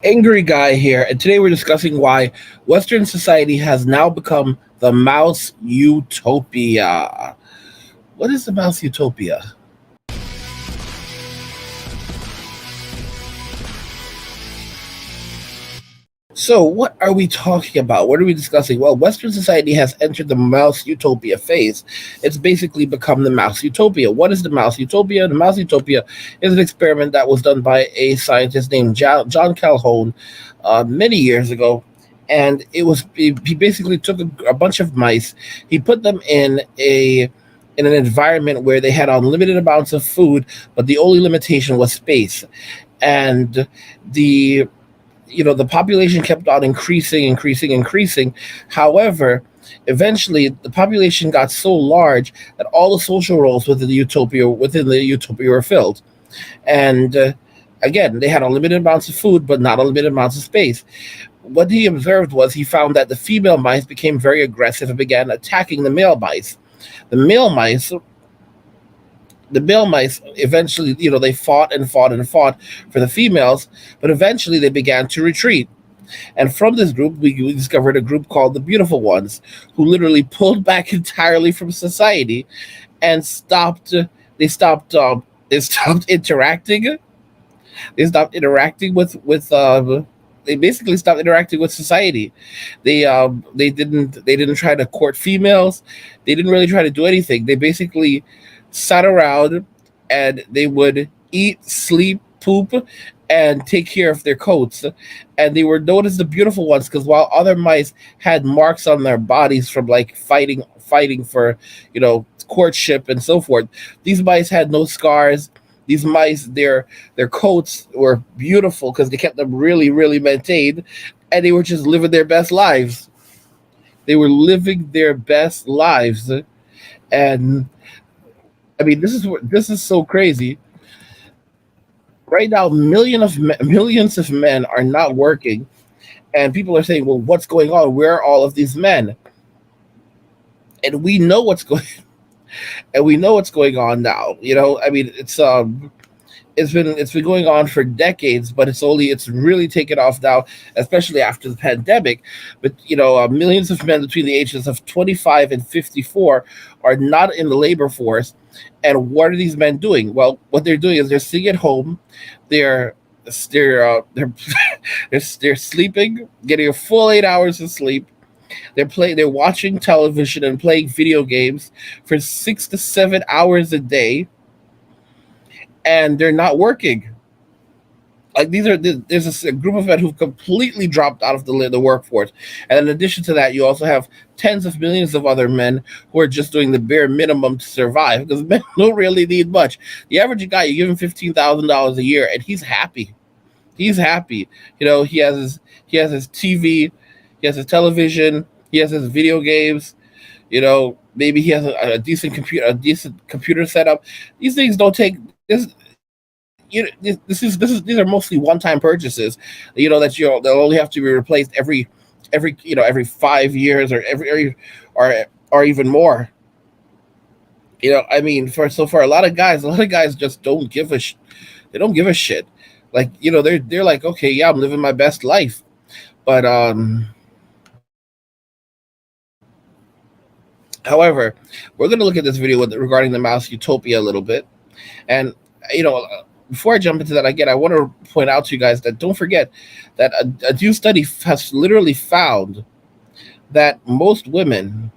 Angry Guy here, and today we're discussing why Western society has now become the mouse utopia. What is the mouse utopia? So, what are we talking about? What are we discussing? Well, Western society has entered the mouse utopia phase. It's basically become the mouse utopia. What is the mouse utopia? The mouse utopia is an experiment that was done by a scientist named John Calhoun many years ago. And he basically took a bunch of mice, he put them in an environment where they had unlimited amounts of food, but the only limitation was space. And the the population kept on increasing. However, eventually the population got so large that all the social roles within the utopia were filled. And again, they had unlimited amounts of food, but not unlimited amounts of space. What he observed was he found that the female mice became very aggressive and began attacking the male mice. The male mice the male mice eventually, they fought for the females, but eventually they began to retreat. And from this group, we discovered a group called the Beautiful Ones, who literally pulled back entirely from society and stopped. They stopped. They stopped interacting. They stopped interacting with. They basically stopped interacting with society. They didn't try to court females. They didn't really try to do anything. They basically sat around and they would eat, sleep, poop, and take care of their coats. And they were known as the Beautiful Ones because while other mice had marks on their bodies from like fighting for, courtship and so forth, these mice had no scars. These mice, their coats were beautiful because they kept them really, really maintained, and they were just living their best lives. They were living their best lives, and I mean, this is so crazy. Right now, millions of men are not working, and people are saying, "Well, what's going on? Where are all of these men?" And we know what's going, and we know what's going on now. I mean, it's been going on for decades, but it's really taken off now, especially after the pandemic. But millions of men between the ages of 25 and 54 are not in the labor force. And what are these men doing? Well, what they're doing is they're sitting at home, they're they're sleeping, getting a full 8 hours of sleep. They're watching television and playing video games for 6 to 7 hours a day, and they're not working. Like there's a group of men who've completely dropped out of the workforce, and in addition to that, you also have tens of millions of other men who are just doing the bare minimum to survive because men don't really need much. The average guy, you give him $15,000 a year, and he's happy. He's happy. He has his TV, he has his television, he has his video games. Maybe he has a decent computer setup. These things don't take this. These are mostly one-time purchases. They'll only have to be replaced every 5 years or or even more. I mean, for a lot of guys just don't give a they don't give a shit. Like they're like, okay, yeah, I'm living my best life, but however, we're gonna look at this video regarding the mouse utopia a little bit, and you know before I jump into that again, I want to point out to you guys that don't forget that a new study has literally found that most women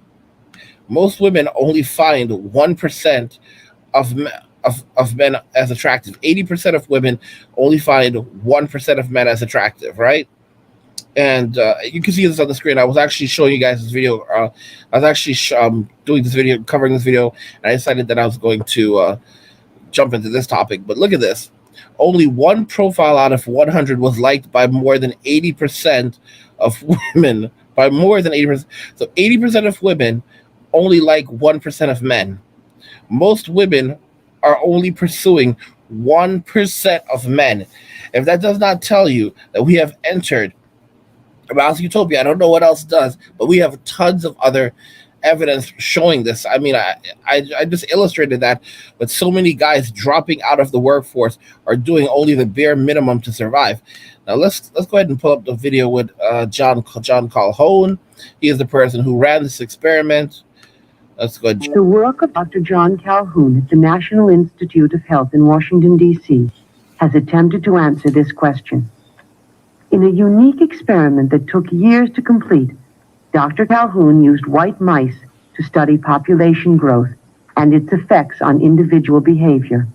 only find 1% of men as attractive. 80% of women only find 1% of men as attractive, right? And you can see this on the screen. I was actually showing you guys this video. I was actually doing this video, covering this video, and I decided that I was going to jump into this topic. But look at this. Only one profile out of 100 was liked by more than 80% of women. By more than 80%. So 80% of women only like 1% of men. Most women are only pursuing 1% of men. If that does not tell you that we have entered about utopia, I don't know what else does, but we have tons of other evidence showing this. I mean, I just illustrated that with so many guys dropping out of the workforce or doing only the bare minimum to survive. Now let's go ahead and pull up the video with John Calhoun. He is the person who ran this experiment. Let's go ahead. The work of Dr. John Calhoun at the National Institute of Health in Washington, D.C., has attempted to answer this question. In a unique experiment that took years to complete, Dr. Calhoun used white mice to study population growth and its effects on individual behavior.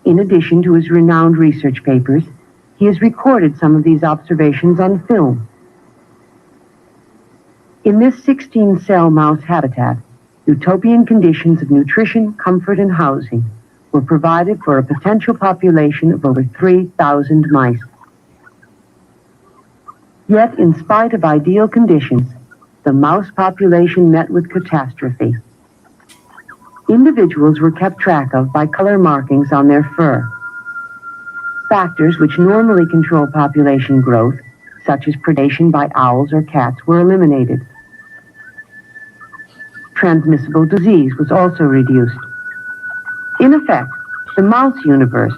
In addition to his renowned research papers, he has recorded some of these observations on film. In this 16-cell mouse habitat, utopian conditions of nutrition, comfort, and housing were provided for a potential population of over 3,000 mice. Yet, in spite of ideal conditions, the mouse population met with catastrophe. Individuals were kept track of by color markings on their fur. Factors which normally control population growth, such as predation by owls or cats, were eliminated. Transmissible disease was also reduced. In effect, the mouse universe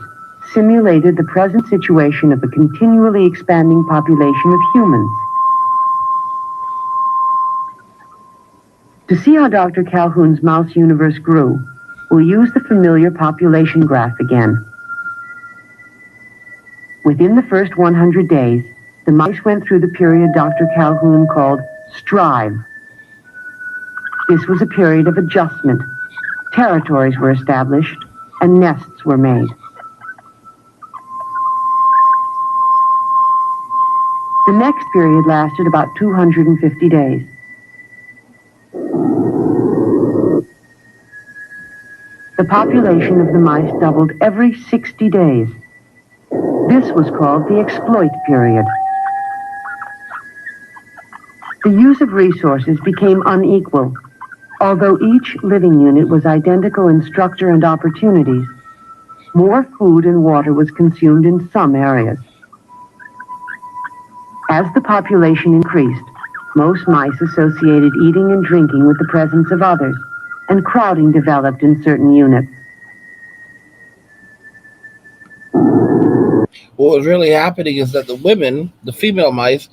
simulated the present situation of a continually expanding population of humans. To see how Dr. Calhoun's mouse universe grew, we'll use the familiar population graph again. Within the first 100 days, the mice went through the period Dr. Calhoun called strive. This was a period of adjustment. Territories were established and nests were made. The next period lasted about 250 days. The population of the mice doubled every 60 days. This was called the exploit period. The use of resources became unequal. Although each living unit was identical in structure and opportunities, more food and water was consumed in some areas. As the population increased, most mice associated eating and drinking with the presence of others, and crowding developed in certain units. What was really happening is that the women, the female mice,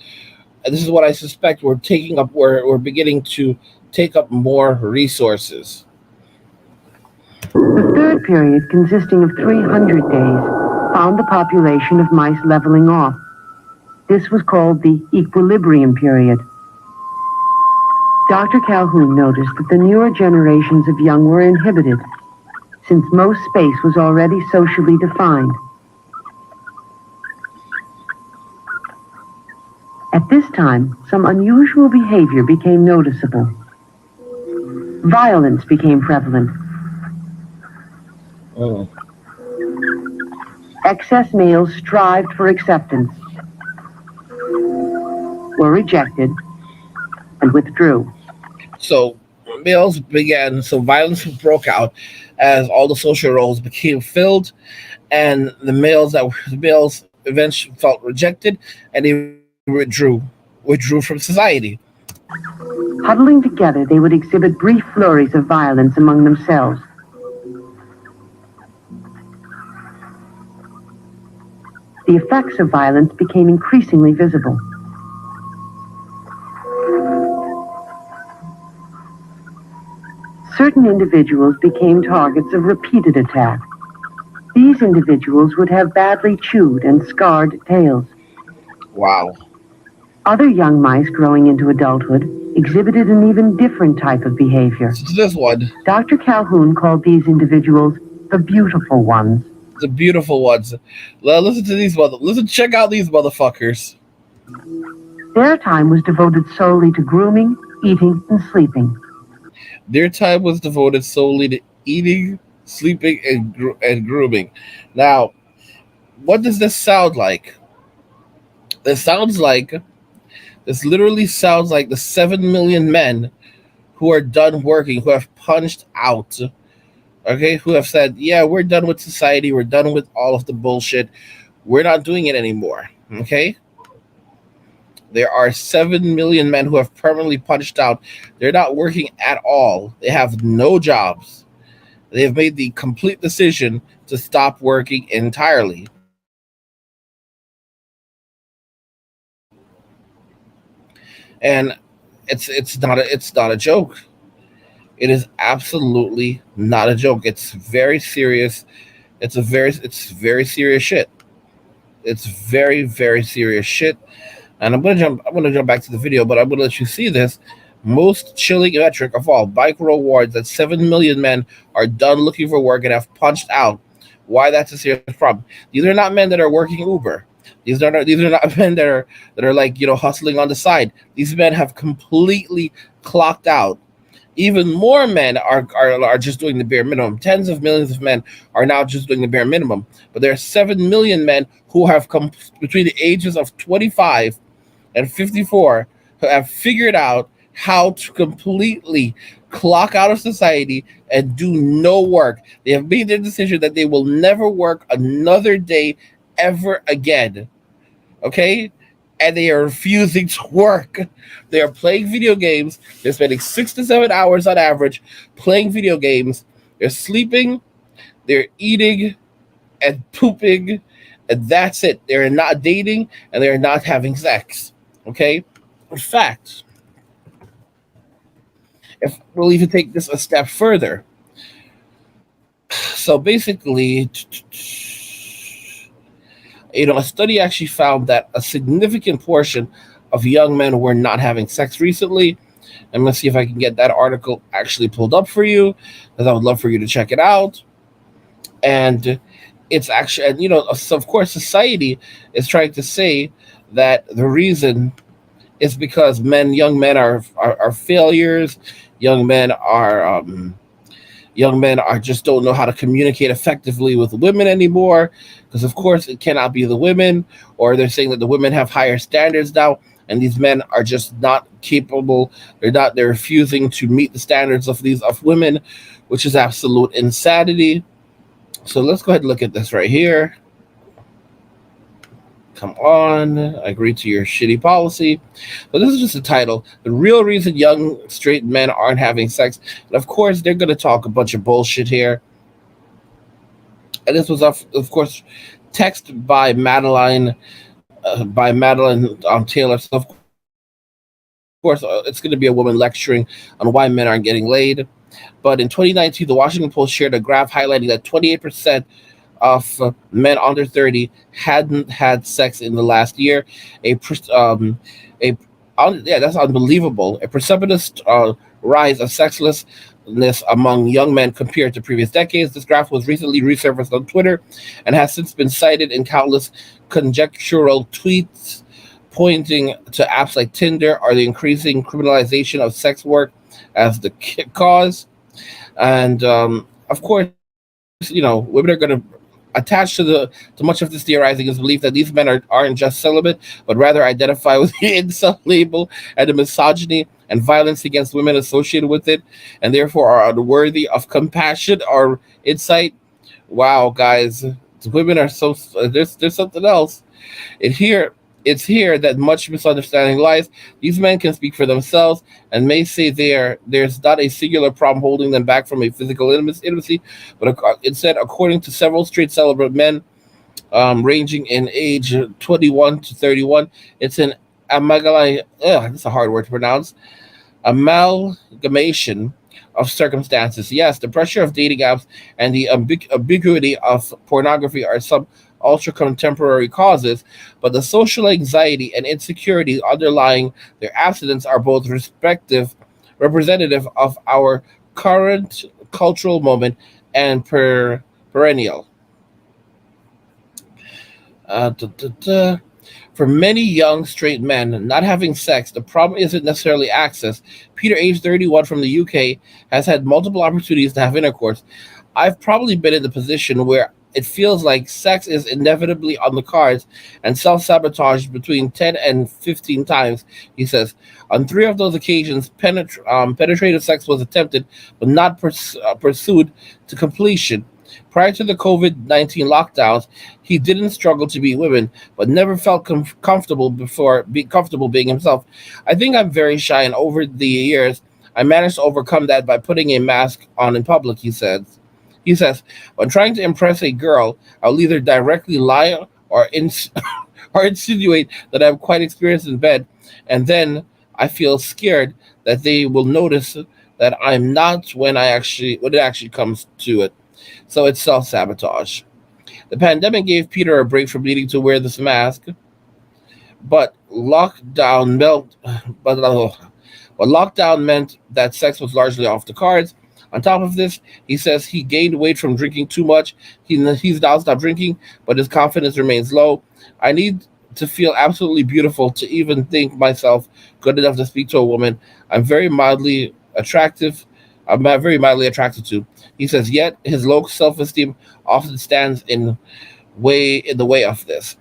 and this is what I suspect, were beginning to take up more resources. The third period, consisting of 300 days, found the population of mice leveling off. This was called the equilibrium period. Dr. Calhoun noticed that the newer generations of young were inhibited, since most space was already socially defined. At this time, some unusual behavior became noticeable. Violence became prevalent. Oh. Excess males strived for acceptance, were rejected, and withdrew. So violence broke out as all the social roles became filled, and the males eventually felt rejected, and they withdrew from society. Huddling together, they would exhibit brief flurries of violence among themselves. The effects of violence became increasingly visible. Certain individuals became targets of repeated attack. These individuals would have badly chewed and scarred tails. Wow. Other young mice growing into adulthood exhibited an even different type of behavior. This one. Dr. Calhoun called these individuals the beautiful ones. The beautiful ones. Listen to these check out these motherfuckers. Their time was devoted solely to grooming, eating, and sleeping. Their time was devoted solely to eating, sleeping, and grooming. Now, what does this sound like? This literally sounds like the 7 million men who are done working, who have punched out, okay, who have said, yeah, we're done with society, we're done with all of the bullshit, we're not doing it anymore, okay? There are 7 million men who have permanently punched out. They're not working at all. They have no jobs. They have made the complete decision to stop working entirely. And it's not a joke. It is absolutely not a joke. It's very serious. It's very serious shit. It's very serious shit. And I'm gonna jump back to the video, but I'm gonna let you see this. Most chilling metric of all, bike rewards that 7 million men are done looking for work and have punched out. Why that's a serious problem. These are not men that are working Uber. These are not men that are like hustling on the side. These men have completely clocked out. Even more men are just doing the bare minimum. Tens of millions of men are now just doing the bare minimum. But there are 7 million men who have come between the ages of 25 and 54 who have figured out how to completely clock out of society and do no work. They have made their decision that they will never work another day ever again. Okay? And they are refusing to work. They are playing video games. They're spending 6 to 7 hours on average playing video games. They're sleeping, they're eating, and pooping, and that's it. They're not dating and they're not having sex. Okay? In fact, if we'll even take this a step further. So basically, a study actually found that a significant portion of young men were not having sex recently. I'm gonna see if I can get that article actually pulled up for you, because I would love for you to check it out. And it's actually, and so of course, society is trying to say that the reason is because young men are failures. Young men are young men are just don't know how to communicate effectively with women anymore, because of course it cannot be the women, or they're saying that the women have higher standards now and these men are just not capable. They're refusing to meet the standards of women, which is absolute insanity. So let's go ahead and look at this right here. Come on, I agree to your shitty policy. But this is just a title. The real reason young straight men aren't having sex. And of course, they're going to talk a bunch of bullshit here. And this was, of course, text by Madeline Taylor. So, of course, it's going to be a woman lecturing on why men aren't getting laid. But in 2019, the Washington Post shared a graph highlighting that 28% of men under 30 hadn't had sex in the last year. A, a yeah, that's unbelievable. A precipitous rise of sexlessness among young men compared to previous decades. This graph was recently resurfaced on Twitter and has since been cited in countless conjectural tweets pointing to apps like Tinder or the increasing criminalization of sex work as the cause. And of course, women are going to attach to much of this theorizing is belief that these men aren't just celibate, but rather identify with the incel label and the misogyny and violence against women associated with it, and therefore are unworthy of compassion or insight. Wow, guys, women are so there's something else. It here it's here that much misunderstanding lies. These men can speak for themselves and may say there's not a singular problem holding them back from a physical intimacy, but instead, according to several straight celibate men ranging in age 21 to 31, it's an that's a hard word to pronounce, amalgamation of circumstances. Yes, the pressure of dating apps and the ambiguity of pornography are some ultra contemporary causes, but the social anxiety and insecurity underlying their abstinence are both representative of our current cultural moment and perennial. Duh, duh, duh. For many young straight men not having sex, the problem isn't necessarily access. Peter, age 31 from the UK, has had multiple opportunities to have intercourse. I've probably been in the position where it feels like sex is inevitably on the cards and self sabotage between 10 and 15 times, he says. On three of those occasions, penetrative sex was attempted but not pursued to completion. Prior to the COVID-19 lockdowns, he didn't struggle to be women, but never felt comfortable being himself. I think I'm very shy, and over the years, I managed to overcome that by putting a mask on in public. He says. He says, when trying to impress a girl, I'll either directly lie or insinuate that I'm quite experienced in bed, and then I feel scared that they will notice that I'm not when it actually comes to it. So it's self sabotage. The pandemic gave Peter a break from needing to wear this mask, but lockdown melt, but But lockdown meant that sex was largely off the cards. On top of this, he says he gained weight from drinking too much. He's now stopped drinking, but his confidence remains low. I need to feel absolutely beautiful to even think myself good enough to speak to a woman. I'm very mildly attractive. I'm very mildly attracted to. He says, yet his low self-esteem often stands in the way of this.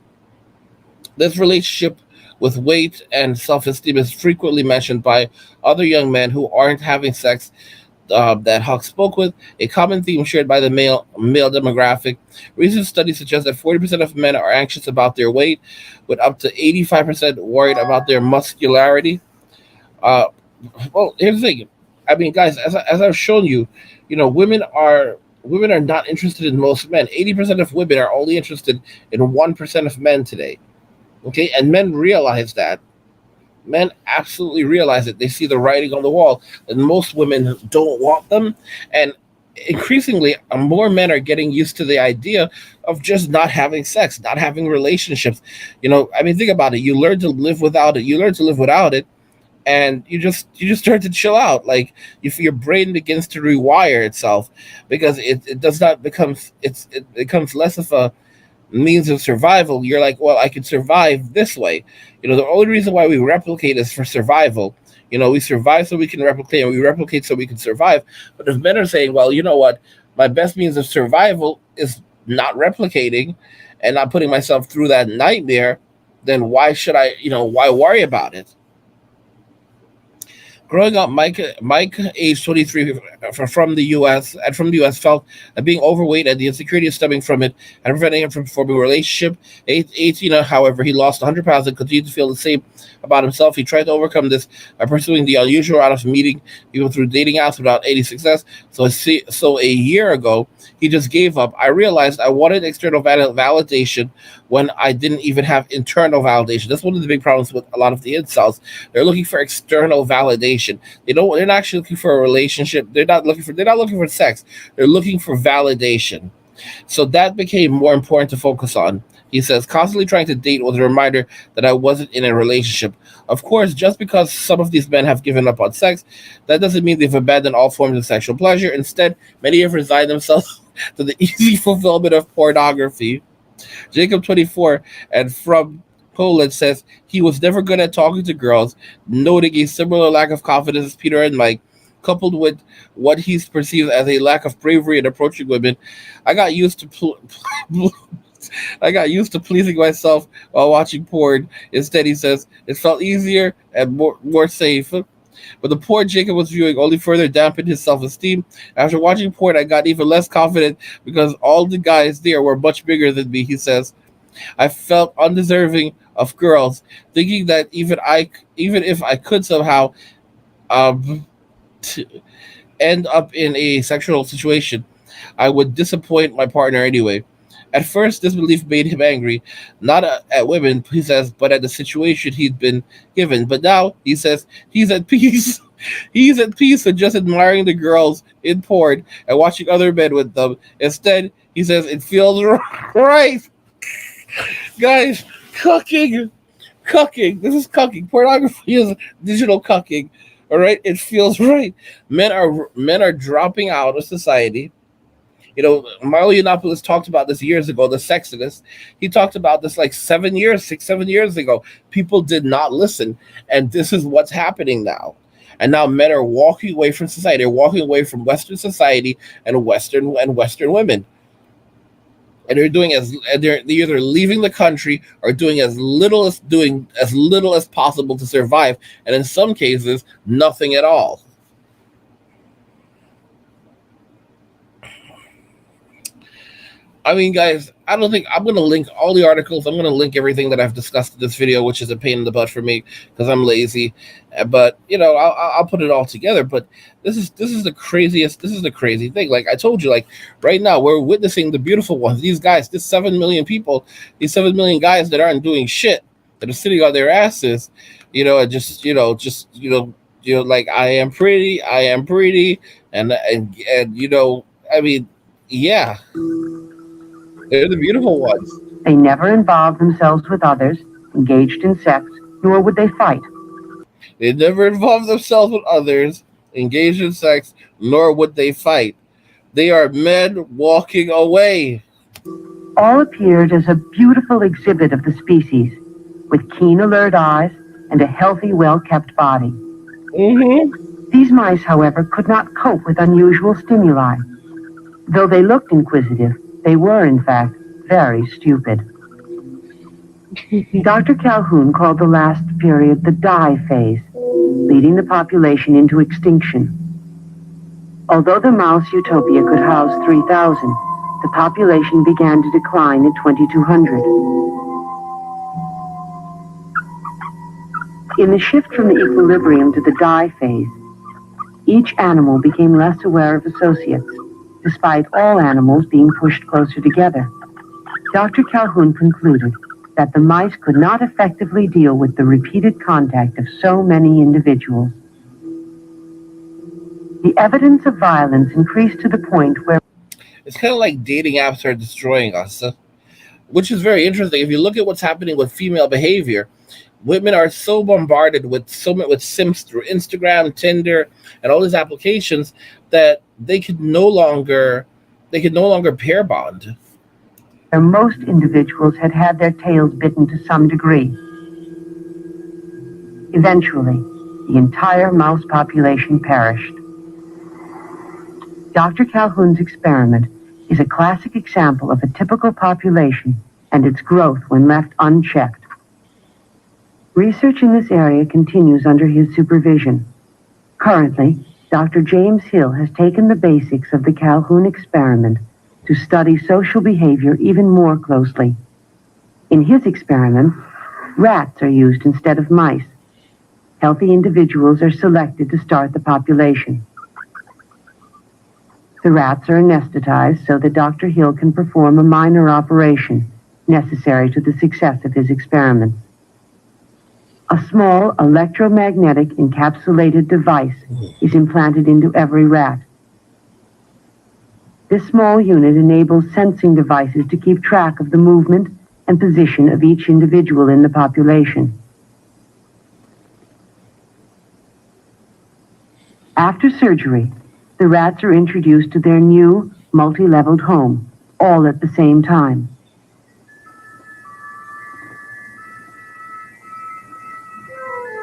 This relationship with weight and self-esteem is frequently mentioned by other young men who aren't having sex that Huck spoke with, a common theme shared by the male demographic. Recent studies suggest that 40% of men are anxious about their weight, with up to 85% worried about their muscularity. Uh, well, here's the thing. I mean, guys, as I've shown you, women are not interested in most men. 80% of women are only interested in 1% of men today. Okay, and men realize that. Men absolutely realize it. They see the writing on the wall, and most women don't want them. And increasingly, more men are getting used to the idea of just not having sex, not having relationships. I mean, think about it. You learn to live without it. You learn to live without it, and you just start to chill out. Like your brain begins to rewire itself because it does not becomes it becomes less of a means of survival. You're like, well, I can survive this way. The only reason why we replicate is for survival. We survive so we can replicate, and we replicate so we can survive. But if men are saying, well, you know what, my best means of survival is not replicating and not putting myself through that nightmare, then why should why worry about it? Growing up, Mike, age 23, from the U.S., felt that being overweight and the insecurity stemming from it and preventing him from forming a relationship. 18, however, he lost 100 pounds and continued to feel the same about himself. He tried to overcome this by pursuing the unusual route of meeting people through dating apps without any success. So a year ago, he just gave up. I realized I wanted external validation when I didn't even have internal validation. That's one of the big problems with a lot of the incels. They're looking for external validation. They're not actually looking for a relationship. They're not looking for sex. They're looking for validation. So that became more important to focus on. He says, constantly trying to date was a reminder that I wasn't in a relationship. Of course, just because some of these men have given up on sex, that doesn't mean they've abandoned all forms of sexual pleasure. Instead, many have resigned themselves to the easy fulfillment of pornography. Jacob 24 and from Poland says he was never good at talking to girls, noting a similar lack of confidence as Peter and Mike, coupled with what he perceives as a lack of bravery in approaching women. I got used to I got used to pleasing myself while watching porn. Instead, he says it felt easier and more safe. But the poor Jacob was viewing only further dampened his self-esteem. After watching porn, I got even less confident because all the guys there were much bigger than me, he says. I felt undeserving of girls, thinking that even if I could somehow um, t- end up in a sexual situation, I would disappoint my partner anyway. At first, this belief made him angry, not at women, he says, but at the situation he'd been given. But now, he says, he's at peace. He's at peace with just admiring the girls in porn and watching other men with them. Instead, he says, it feels right. Guys, cooking, cucking. This is cucking. Pornography is digital cucking. All right, it feels right. Men are dropping out of society. Milo Yiannopoulos talked about this years ago, the sexiness. He talked about this like 7 years ago. People did not listen. And this is what's happening now. And now men are walking away from society. They're walking away from Western society and Western women. And they're either leaving the country or doing as little as possible to survive. And in some cases, nothing at all. I mean, guys, I don't think I'm going to link all the articles. I'm going to link everything that I've discussed in this video, which is a pain in the butt for me because I'm lazy. But I'll put it all together. But this is the craziest. This is the crazy thing. Like I told you, like right now we're witnessing the beautiful ones. These guys, this 7 million people, these 7 million guys that aren't doing shit, that are sitting on their asses, and like I am pretty, and I mean, yeah. They're the beautiful ones. They never involved themselves with others, engaged in sex, nor would they fight. They never involve themselves with others, engage in sex, nor would they fight. They are men walking away. All appeared as a beautiful exhibit of the species, with keen, alert eyes and a healthy, well-kept body. These mice, however, could not cope with unusual stimuli. Though they looked inquisitive, they were, in fact, very stupid. Dr. Calhoun called the last period the die phase, leading the population into extinction. Although the mouse Utopia could house 3,000, the population began to decline at 2,200. In the shift from the equilibrium to the die phase, each animal became less aware of associates, despite all animals being pushed closer together. Dr. Calhoun concluded that the mice could not effectively deal with the repeated contact of so many individuals. The evidence of violence increased to the point where it's kind of like dating apps are destroying us, which is very interesting. If you look at what's happening with female behavior, women are so bombarded with sims through Instagram, Tinder, and all these applications that they could no longer pair bond. most individuals had had their tails bitten to some degree. Eventually, the entire mouse population perished. Dr. Calhoun's experiment is a classic example of a typical population and its growth when left unchecked. Research in this area continues under his supervision. Currently, Dr. James Hill has taken the basics of the Calhoun experiment to study social behavior even more closely. In his experiment, rats are used instead of mice. Healthy individuals are selected to start the population. The rats are anesthetized so that Dr. Hill can perform a minor operation necessary to the success of his experiment. A small electromagnetic encapsulated device is implanted into every rat. This small unit enables sensing devices to keep track of the movement and position of each individual in the population. After surgery, the rats are introduced to their new multi-leveled home, all at the same time.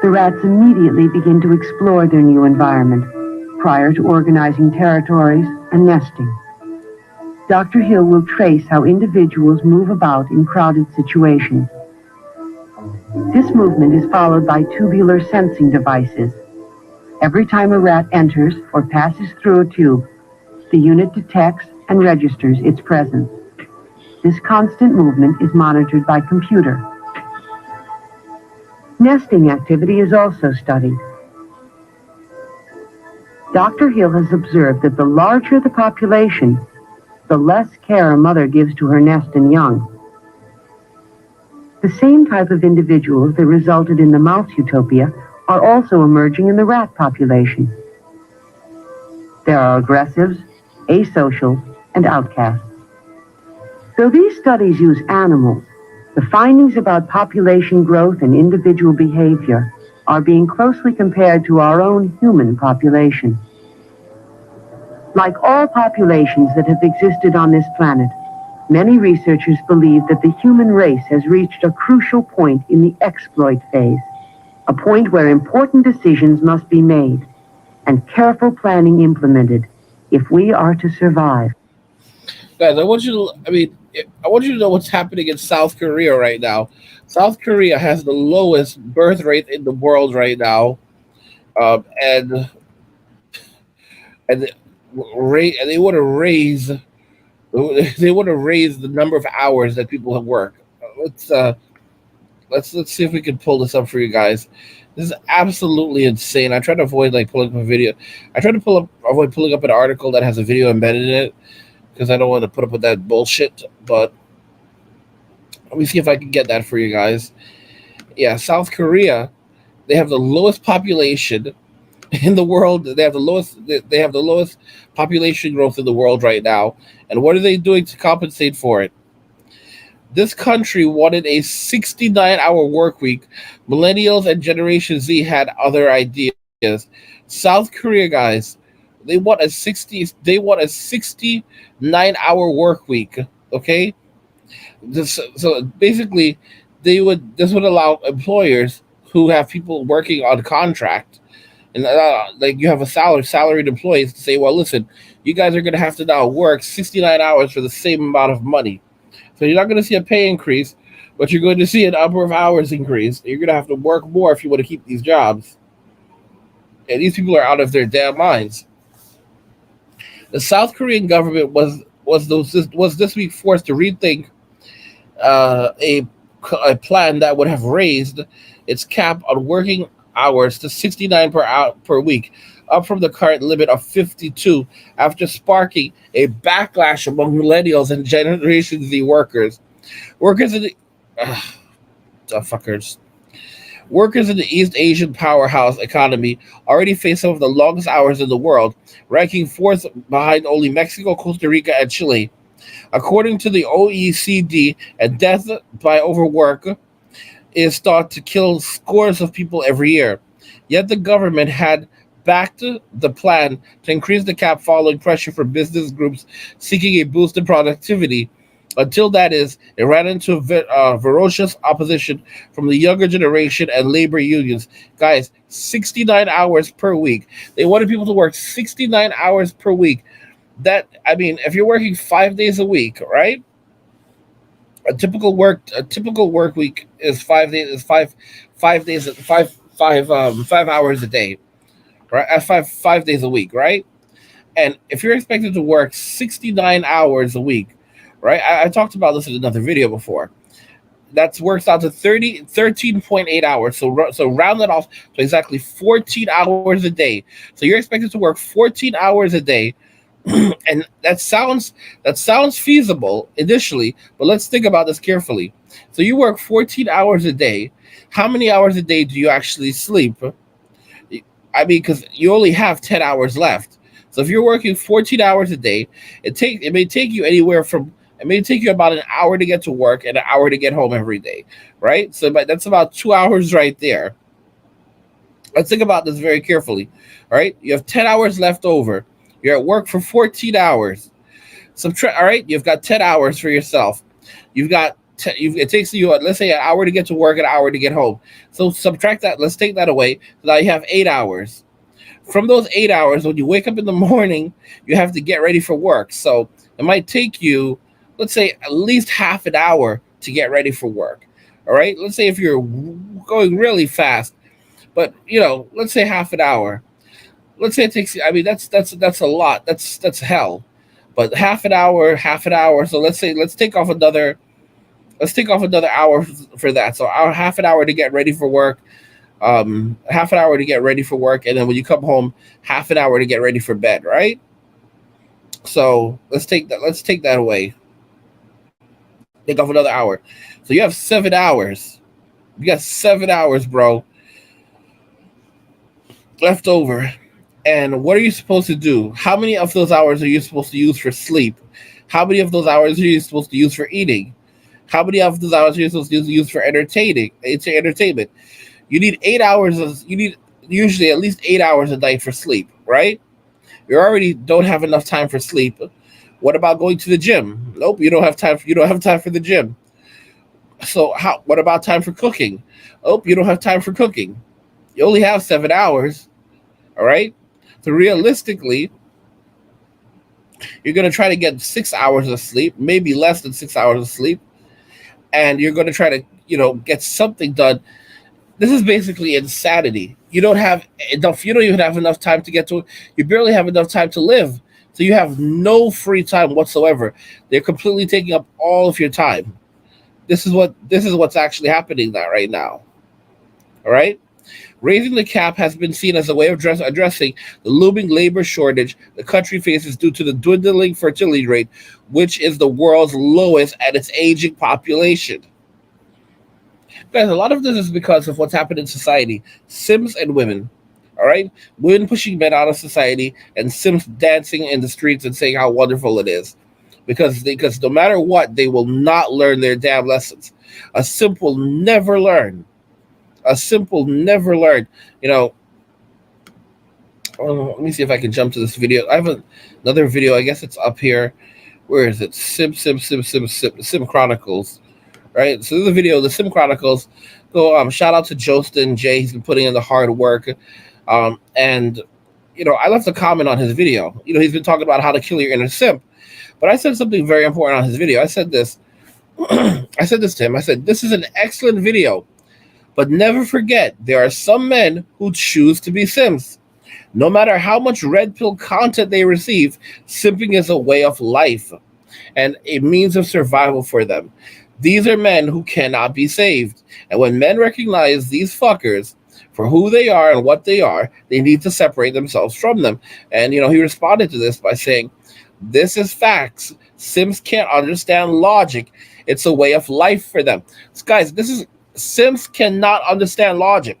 The rats immediately begin to explore their new environment prior to organizing territories and nesting. Dr. Hill will trace how individuals move about in crowded situations. This movement is followed by tubular sensing devices. Every time a rat enters or passes through a tube, the unit detects and registers its presence. This constant movement is monitored by computer. Nesting activity is also studied. Dr. Hill has observed that the larger the population, the less care a mother gives to her nest and young. The same type of individuals that resulted in the mouse utopia are also emerging in the rat population. There are aggressives, asocial, and outcasts. Though these studies use animals, the findings about population growth and individual behavior are being closely compared to our own human population. Like all populations that have existed on this planet, many researchers believe that the human race has reached a crucial point in the exploit phase, a point where important decisions must be made and careful planning implemented if we are to survive. Guys, I want you to know what's happening in South Korea right now. South Korea has the lowest birth rate in the world right now, and and they want to raise They want to raise the number of hours that people have work. Let's uh, let's see if we can pull this up for you guys. This is absolutely insane. I try to avoid like pulling up a video. I try to avoid pulling up an article that has a video embedded in it because I don't want to put up with that bullshit. But let me see if I can get that for you guys. Yeah, South Korea. They have the lowest population in the world. They have the lowest. They have the lowest population growth in the world right now. And what are they doing to compensate for it? This country wanted a 69-hour work week. Millennials and Generation Z had other ideas. South Korea, guys, they want a 69-hour work week. Okay, so basically, this would allow employers who have people working on contract and like you have a salaried employees to say, well, listen, you guys are going to have to now work 69 hours for the same amount of money. So you're not going to see a pay increase, but you're going to see an number of hours increase. You're going to have to work more if you want to keep these jobs. And these people are out of their damn minds. The South Korean government was this week forced to rethink uh, a a plan that would have raised its cap on working hours to 69 per hour per week, up from the current limit of 52, after sparking a backlash among millennials and Generation Z workers. Workers in the fuckers. Workers in the East Asian powerhouse economy already face some of the longest hours in the world, ranking fourth behind only Mexico, Costa Rica, and Chile. According to the OECD, a death by overwork is thought to kill scores of people every year. Yet the government had backed the plan to increase the cap following pressure from business groups seeking a boost in productivity. Until that is, it ran into ferocious opposition from the younger generation and labor unions. Guys, 69 hours per week. They wanted people to work 69 hours per week. That, I mean, if you're working 5 days a week, right? A typical work week is 5 days, is 5 days, 5 hours a day, right? At 5 days a week, right? And if you're expected to work 69 hours a week, right? I talked about this in another video before. That works out to 13.8 hours. So round that off to exactly 14 hours a day. So you're expected to work 14 hours a day. And that sounds feasible initially, but let's think about this carefully. So you work 14 hours a day. How many hours a day do you actually sleep? I mean, because you only have 10 hours left. So if you're working 14 hours a day, it may take you about an hour to get to work and an hour to get home every day, right? So but that's about 2 hours right there. Let's think about this very carefully. All right, you have 10 hours left over. You're at work for 14 hours. All right, you've got 10 hours for yourself. It takes you, let's say, an hour to get to work, an hour to get home. So subtract that. Let's take that away. So now you have 8 hours. From those 8 hours, when you wake up in the morning, you have to get ready for work. So it might take you, let's say, at least half an hour to get ready for work. All right, let's say if you're going really fast, but let's say half an hour. Let's say it takes. I mean, that's a lot. That's hell. But half an hour. So let's take off another hour for that. So half an hour to get ready for work. Half an hour to get ready for work, and then when you come home, half an hour to get ready for bed. Right. So let's take that. Let's take that away. Take off another hour. So you have 7 hours. You got 7 hours, bro, left over. And what are you supposed to do? How many of those hours are you supposed to use for sleep? How many of those hours are you supposed to use for eating? How many of those hours are you supposed to use for entertaining? It's entertainment. You need 8 hours. You need usually at least 8 hours a night for sleep, right? You already don't have enough time for sleep. What about going to the gym? Nope, you don't have time. You don't have time for the gym. So what about time for cooking? Oh, you don't have time for cooking. You only have 7 hours. All right. So realistically, you're going to try to get 6 hours of sleep, maybe less than 6 hours of sleep, and you're going to try to, get something done. This is basically insanity. You don't have enough. You don't even have enough time to get to. You barely have enough time to live. So you have no free time whatsoever. They're completely taking up all of your time. This is what's actually happening now right now. All right? Raising the cap has been seen as a way of addressing the looming labor shortage the country faces due to the dwindling fertility rate, which is the world's lowest at its aging population. Guys, a lot of this is because of what's happened in society. Sims and women. All right? Women pushing men out of society and Sims dancing in the streets and saying how wonderful it is. Because no matter what, they will not learn their damn lessons. A Sim will never learn. A simple never learned. You know, let me see if I can jump to this video. I have another video. I guess it's up here. Where is it? Sim Chronicles. Right. So this is a video. The Sim Chronicles. Go. Shout out to Jostin J. He's been putting in the hard work. And I left a comment on his video. He's been talking about how to kill your inner simp. But I said something very important on his video. I said this. I said this to him. I said, this is an excellent video. But never forget, there are some men who choose to be Sims. No matter how much red pill content they receive, simping is a way of life and a means of survival for them. These are men who cannot be saved. And when men recognize these fuckers for who they are and what they are, they need to separate themselves from them. And, he responded to this by saying, this is facts. Sims can't understand logic. It's a way of life for them. So guys, Sims cannot understand logic.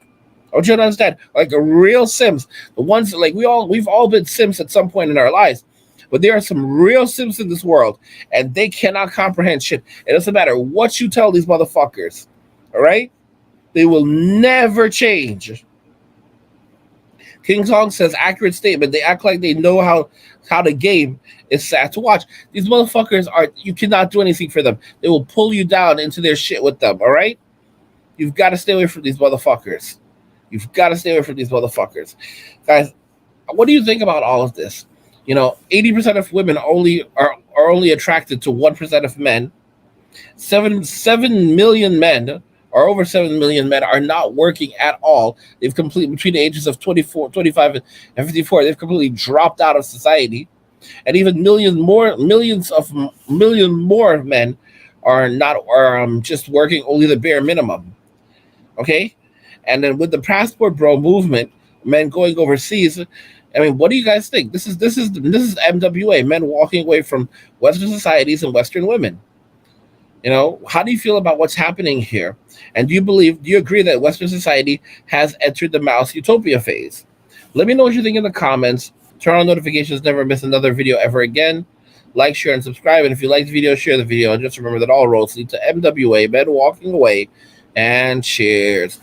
I want you to understand, like a real Sims, the ones like we've all been Sims at some point in our lives, but there are some real Sims in this world, and they cannot comprehend shit. It doesn't matter what you tell these motherfuckers. All right, they will never change. King Kong says accurate statement. They act like they know how the game is sad to watch. These motherfuckers you cannot do anything for them. They will pull you down into their shit with them. All right. You've got to stay away from these motherfuckers. You've got to stay away from these motherfuckers. Guys, what do you think about all of this? 80% of women are only attracted to 1% of men. 7 million men, or over 7 million men, are not working at all. They've completely, between the ages of 24, 25, and 54, they've completely dropped out of society. And even million more men are just working only the bare minimum. Okay, and then with the passport bro movement, men going overseas. I mean, what do you guys think? This is MWA, men walking away from Western societies and Western women. How do you feel about what's happening here? And do you agree that Western society has entered the mouse utopia phase? Let me know what you think in the comments. Turn on notifications, never miss another video ever again. Like, share, and subscribe. And if you like the video, share the video. And just remember that all roads lead to MWA, men walking away. And cheers.